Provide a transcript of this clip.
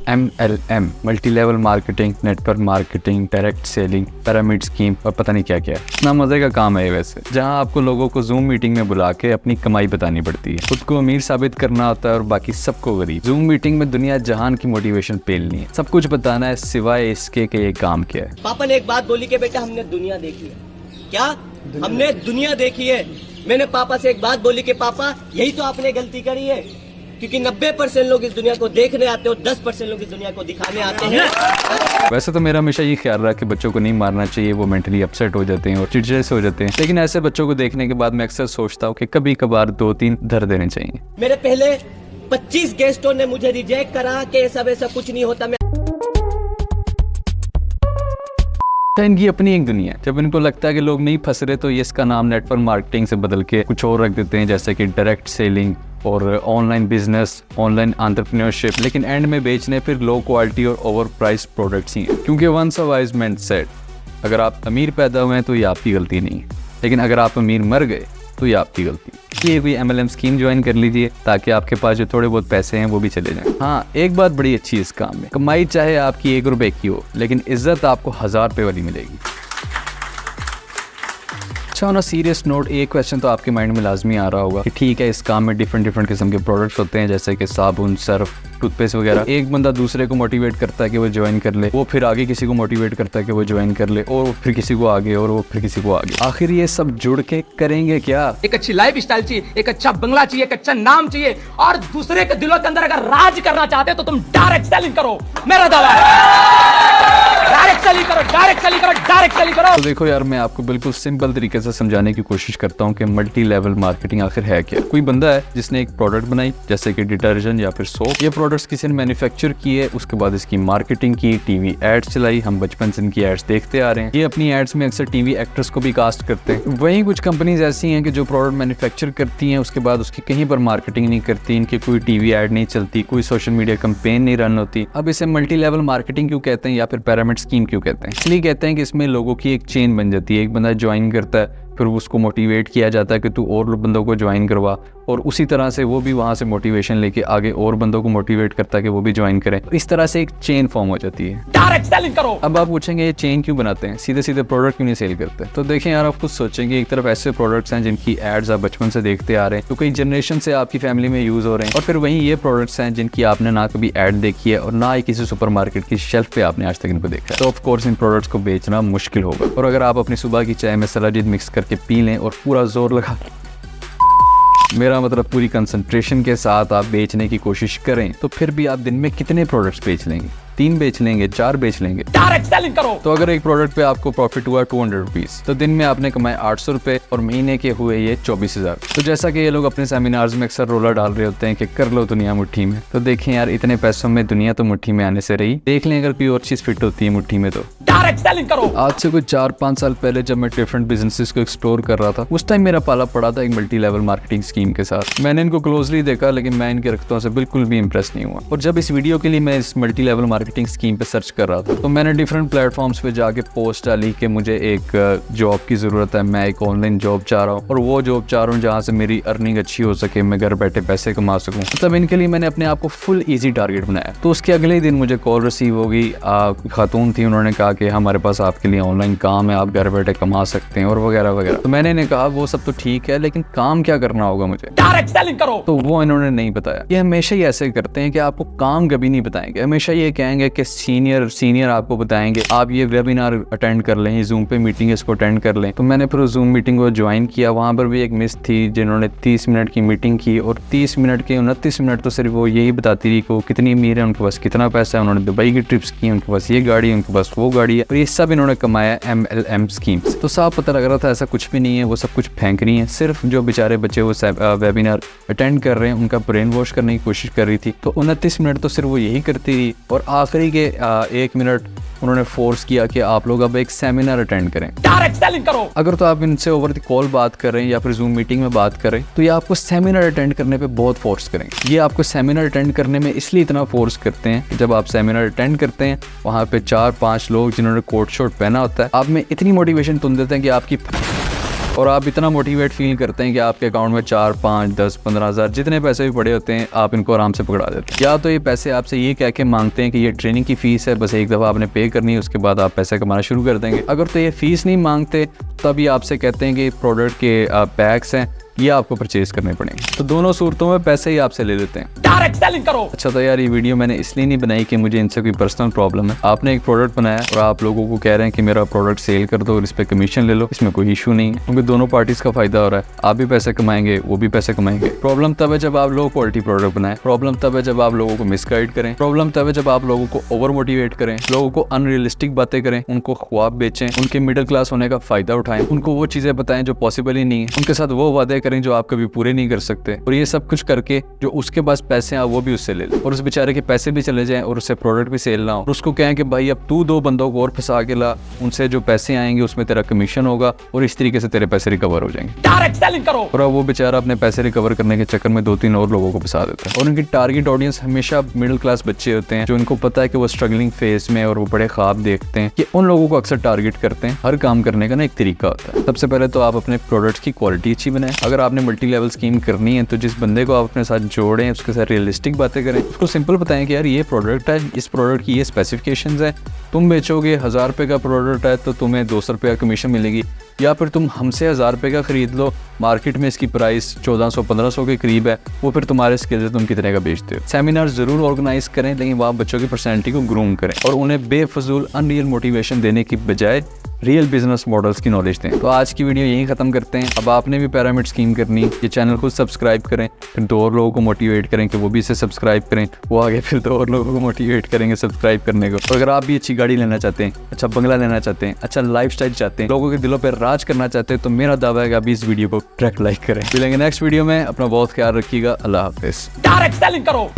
MLM, multi level marketing, network marketing, direct selling, pyramid scheme और पता नहीं क्या क्या है। इतना मजे का काम है वैसे, जहां आपको लोगों को जूम मीटिंग में बुला के अपनी कमाई बतानी पड़ती है, खुद को अमीर साबित करना होता है और बाकी सबको गरीब। जूम मीटिंग में दुनिया जहान की मोटिवेशन पेलनी है, सब कुछ बताना है सिवाय इसके कि ये काम क्या है। पापा ने एक बात बोली कि बेटा हमने दुनिया देखी है। क्या हमने दुनिया देखी है? मैंने पापा से एक बात बोली कि पापा यही तो आपने गलती करी है, क्योंकि 90% लोग इस दुनिया को देखने आते हैं और 10% लोग इस दुनिया को दिखाने आते हैं। वैसे तो मेरा हमेशा ये ख्याल रहा कि बच्चों को नहीं मारना चाहिए, वो मेंटली अपसेट हो जाते हैं और चिड़चिड़े से हो जाते हैं, लेकिन ऐसे बच्चों को देखने के बाद मैं अक्सर सोचता हूँ कि कभी कभार 2-3 धर देने चाहिए। मेरे पहले 25 गेस्टों ने मुझे रिजेक्ट करा कि सब ऐसा कुछ नहीं होता। इनकी अपनी एक दुनिया है। जब इनको लगता है कि लोग नहीं फंस रहे तो ये इसका नाम नेटवर्क मार्केटिंग से बदल के कुछ और रख देते हैं, जैसे कि डायरेक्ट सेलिंग और ऑनलाइन बिजनेस, ऑनलाइन एंटरप्रेन्योरशिप, लेकिन एंड में बेचने फिर लो क्वालिटी और ओवर प्राइस प्रोडक्ट्स ही हैं। क्योंकि once a wise man said, अगर आप अमीर पैदा हुए हैं तो ये आपकी गलती नहीं है, लेकिन अगर आप अमीर मर गए तो ये आपकी गलती है। इसलिए कोई MLM स्कीम ज्वाइन कर लीजिए ताकि आपके पास जो थोड़े बहुत पैसे हैं वो भी चले जाएं। हाँ, एक बात बड़ी अच्छी है इस काम में, कमाई चाहे आपकी 1 रुपए की हो, लेकिन इज्जत आपको 1000 रुपए वाली मिलेगी। अच्छा, ऑन अ सीरियस नोट, एक क्वेश्चन तो आपके माइंड में लाजमी आ रहा होगा कि ठीक है, इस काम में डिफरेंट किस्म के प्रोडक्ट्स होते हैं, जैसे कि साबुन, सर्फ, टूथपेस्ट वगैरह। एक बंदा दूसरे को मोटिवेट करता है कि वो ज्वाइन कर ले, वो फिर आगे किसी को मोटिवेट करता है कि वो ज्वाइन कर ले, और फिर किसी को आगे, और वो फिर किसी को आगे। आखिर ये सब जुड़ के करेंगे क्या? एक अच्छी लाइफ स्टाइल चाहिए, एक अच्छा बंगला चाहिए, एक अच्छा नाम चाहिए, और दूसरे के दिलों के अंदर अगर राज करना चाहते हो तो तुम डायरेक्ट सेलिंग करो। मेरा दावा है, डायरेक्ट सेलिंग करो, डायरेक्ट सेलिंग करो, डायरेक्ट सेलिंग करो। तो देखो यार, मैं आपको बिल्कुल सिंपल तरीके से समझाने की कोशिश करता हूँ कि मल्टी लेवल मार्केटिंग आखिर है क्या। कोई बंदा है जिसने एक प्रोडक्ट बनाई, जैसे कि डिटर्जेंट या फिर सोप। ये प्रोडक्ट्स किसी ने मैन्युफैक्चर किए, उसके बाद इसकी मार्केटिंग की, टीवी एड्स चलाई, हम बचपन से इनकी एड्स देखते आ रहे हैं। ये अपनी एड्स में अक्सर टीवी एक्टर्स को भी कास्ट करते हैं। वहीं कुछ कंपनीज ऐसी हैं कि जो प्रोडक्ट मैन्युफैक्चर करती हैं, उसके बाद उसकी कहीं पर मार्केटिंग नहीं करती, इनकी कोई टीवी एड नहीं चलती, कोई सोशल मीडिया कैंपेन नहीं रन होती। अब इसे मल्टी लेवल मार्केटिंग क्यों कहते हैं या फिर पिरामिड स्कीम क्यों कहते हैं? इसलिए कहते हैं कि इसमें लोगों की एक चेन बन जाती है। एक बंदा ज्वाइन करता है, फिर उसको मोटिवेट किया जाता है कि तू और बंदों को ज्वाइन करवा, और उसी तरह से वो भी वहाँ से मोटिवेशन लेके आगे और बंदों को मोटिवेट करता है कि वो भी ज्वाइन करें। तो इस तरह से एक चेन फॉर्म हो जाती है। डायरेक्ट सेलिंग करो। अब आप पूछेंगे ये चेन क्यों बनाते हैं, सीधे सीधे प्रोडक्ट क्यों नहीं सेल करते? तो देखें यार, आप खुद सोचेंगे, एक तरफ ऐसे प्रोडक्ट्स हैं जिनकी एड्स आप बचपन से देखते आ रहे हैं, तो कई जनरेशन से आपकी फैमिली में यूज हो रहे हैं, और फिर वहीं ये प्रोडक्ट्स हैं जिनकी आपने ना कभी एड देखी है और ना ही किसी सुपरमार्केट की शेल्फ पे आपने आज तक इनको देखा है। तो ऑफ कोर्स इन प्रोडक्ट्स को बेचना मुश्किल होगा, और अगर आप अपनी सुबह की चाय में सलाजीद मिक्स करके पी लें और पूरा जोर लगा, मेरा मतलब पूरी कंसंट्रेशन के साथ आप बेचने की कोशिश करें, तो फिर भी आप दिन में कितने प्रोडक्ट्स बेच लेंगे? 3 बेच लेंगे, 4 बेच लेंगे। डायरेक्ट सेलिंग करो। तो अगर एक प्रोडक्ट पे आपको प्रॉफिट हुआ 200 रुपीज, तो दिन में आपने कमाए 800 रुपए, और महीने के हुए ये 24,000। तो जैसा कि ये लोग अपने सेमिनार्स में अक्सर रोला डाल रहे होते हैं कि कर लो दुनिया मुट्ठी में, तो देखें यार, इतने पैसों में दुनिया तो मुट्ठी में आने से रही। देख लें अगर कोई और चीज फिट होती है मुट्ठी में तो। डायरेक्ट सेलिंग करो। आज से कोई 4-5 साल पहले जब मैं डिफरेंट बिजनेसेस को एक्सप्लोर कर रहा था, उस टाइम मेरा पाला पड़ा था एक मल्टी लेवल मार्केटिंग स्कीम के साथ। मैंने इनको क्लोजली देखा, लेकिन मैं इनके रखतों से बिल्कुल भी इंप्रेस नहीं हुआ। और जब इस वीडियो के लिए मैं इस मल्टी लेवल मार्केटिंग स्कीम पे सर्च कर रहा था, तो मैंने डिफरेंट प्लेटफॉर्म्स पे जाके पोस्ट डाली कि मुझे एक जॉब की जरूरत है, मैं एक ऑनलाइन जॉब चाह रहा हूँ, और वो जॉब चाह रहा हूँ जहाँ से मेरी अर्निंग अच्छी हो सके, मैं घर बैठे पैसे कमा सकूँ। तब इनके लिए मैंने अपने आप को फुल ईजी टारगेट बनाया। तो उसके अगले दिन मुझे कॉल रिसीव होगी, खातून थी, उन्होंने कहा कि हमारे पास आपके लिए ऑनलाइन काम है, आप घर बैठे कमा सकते हैं, और वगैरह वगैरह। तो मैंने इन्हें कहा वो सब तो ठीक है, लेकिन काम क्या करना होगा मुझे? डायरेक्ट सेलिंग करो। तो वो इन्होंने नहीं बताया। ये हमेशा ही ऐसे करते हैं कि आपको काम कभी नहीं बताएंगे, हमेशा ये कहेंगे कि सीनियर आपको बताएंगे, आप ये वेबिनार अटेंड कर लें, जूम पे मीटिंग इसको अटेंड कर लें। तो मैंने फिर जूम मीटिंग को ज्वाइन किया। वहाँ पर भी एक मिस थी जिन्होंने 30 मिनट की मीटिंग की, और 30 मिनट के 29 मिनट तो सिर्फ वो यही बताती रही कि वो कितनी अमीर है, उनके पास कितना पैसा है, उन्होंने दुबई की ट्रिप्स की, उनके पास ये गाड़ी है, उनके पास वो गाड़ी है, और ये सब इन्होंने कमाया MLM स्कीम से। तो साफ पता लग रहा था ऐसा कुछ भी नहीं है, वो सब कुछ फेंक रही है। सिर्फ जो बेचारे बच्चे वो वेबिनार अटेंड कर रहे हैं, उनका ब्रेन वॉश करने की कोशिश कर रही थी। तो 29 मिनट तो सिर्फ वो यही करती रही, और आखिरी के 1 मिनट उन्होंने फोर्स किया कि आप लोग अब एक सेमिनार अटेंड करें, डायरेक्ट सेलिंग करो। अगर तो आप इनसे ओवर द कॉल बात कर रहे हैं या फिर जूम मीटिंग में बात करें, तो ये आपको सेमिनार अटेंड करने पे बहुत फोर्स करेंगे। ये आपको सेमिनार अटेंड करने में इसलिए इतना फोर्स करते हैं कि जब आप सेमिनार अटेंड करते हैं, वहाँ पे 4-5 लोग जिन्होंने कोट शोट पहना होता है, आप में इतनी मोटिवेशन तुम देते हैं कि आपकी और आप इतना मोटिवेट फील करते हैं कि आपके अकाउंट में 4, 5, 10, 15 हज़ार जितने पैसे भी पड़े होते हैं आप इनको आराम से पकड़ा देते हैं। या तो ये पैसे आपसे ये कह के मांगते हैं कि ये ट्रेनिंग की फीस है, बस एक दफ़ा आपने पे करनी है, उसके बाद आप पैसे कमाना शुरू कर देंगे। अगर तो ये फीस नहीं मांगते तब ये आपसे कहते हैं कि प्रोडक्ट के पैक्स हैं, ये आपको परचेज करने पड़ेंगे। तो दोनों सूरतों में पैसे ही आपसे ले लेते हैं। डायरेक्ट सेलिंग करो। अच्छा तो यार ये वीडियो मैंने इसलिए नहीं बनाई कि मुझे इनसे कोई पर्सनल प्रॉब्लम है। आपने एक प्रोडक्ट बनाया और आप लोगों को कह रहे हैं कि मेरा प्रोडक्ट सेल कर दो और इस पे कमीशन ले लो, इसमें कोई इशू नहीं है क्योंकि दोनों पार्टीज का फायदा हो रहा है। आप भी पैसे कमाएंगे, वो भी पैसे कमाएंगे। प्रॉब्लम तब है जब आप लो क्वालिटी प्रोडक्ट बनाए, प्रॉब्लम तब है जब आप लोगों को मिसगाइड करें, प्रॉब्लम तब है जब आप लोगों को ओवर मोटिवेट करें, लोगों को अनरियलिस्टिक बातें करें, उनको ख्वाब बेचें, उनके मिडिल क्लास होने का फायदा उठाएं, उनको वो चीजें बताएं जो पॉसिबल ही नहीं है, उनके साथ वो वादे करें जो आप कभी पूरे नहीं कर सकते, और ये सब कुछ करके जो उसके पास पैसे हैं वो भी उससे ले ले और उस बेचारे के पैसे भी चले जाएं और उससे प्रोडक्ट भी सेल ना हो, और उसको कहें कि भाई अब तू 2 बंदों को और फंसा के ला, उनसे जो पैसे आएंगे उसमें तेरा कमीशन होगा और इस तरीके से तेरे पैसे रिकवर हो जाएंगे। डायरेक्ट सेलिंग करो। और अब वो बेचारा अपने पैसे रिकवर करने के चक्कर में 2-3 और लोगों को फंसा देता है। और उनकी टारगेट ऑडियंस हमेशा मिडिल क्लास बच्चे होते हैं जो इनको पता है कि वो स्ट्रगलिंग फेज में और वो बड़े ख्वाब देखते हैं, कि उन लोगों को अक्सर टारगेट करते हैं। हर काम करने का ना एक तरीका होता है। सबसे पहले तो आप अपने प्रोडक्ट्स की क्वालिटी अच्छी बनाएं। अगर आपने मल्टी लेवल स्कीम करनी है तो जिस बंदे को आप अपने साथ जोड़ें उसके साथ रियलिस्टिक बातें करें, उसको सिंपल बताएं कि यार ये प्रोडक्ट है, इस प्रोडक्ट की ये स्पेसिफिकेशंस है, तुम बेचोगे 1000 रुपये का प्रोडक्ट है तो तुम्हें 200 रुपये का कमीशन मिलेगी, या फिर तुम हमसे 1000 रुपये का खरीद लो, मार्केट में इसकी प्राइस 1400-1500 के करीब है, वो फिर तुम्हारे स्किल से तुम कितने का बेचते हो। सेमिनार जरूर ऑर्गेनाइज करें लेकिन वहाँ बच्चों की पर्सनैलिटी को ग्रूम करें और उन्हें बेफजूल अनरियल मोटिवेशन देने की बजाय रियल बिजनेस मॉडल्स की नॉलेज दें। तो आज की वीडियो यहीं खत्म करते हैं। अब आपने भी पिरामिड स्कीम करनी, ये चैनल खुद सब्सक्राइब करें, फिर 2 और लोगों को मोटिवेट करें कि वो भी इसे सब्सक्राइब करें, वो आगे फिर 2 और लोगों को मोटिवेट करेंगे सब्सक्राइब करने को। और अगर आप भी अच्छी गाड़ी लेना चाहते हैं, अच्छा बंगला लेना चाहते हैं, अच्छा लाइफस्टाइल चाहते हैं, लोगों के दिलों पर राज करना चाहते हैं, तो मेरा दावा है कि आप इस वीडियो को ट्रैक लाइक करें। मिलेंगे नेक्स्ट वीडियो में, अपना बहुत ख्याल रखिएगा। अल्लाह हाफिज। डायरेक्ट सेलिंग करो।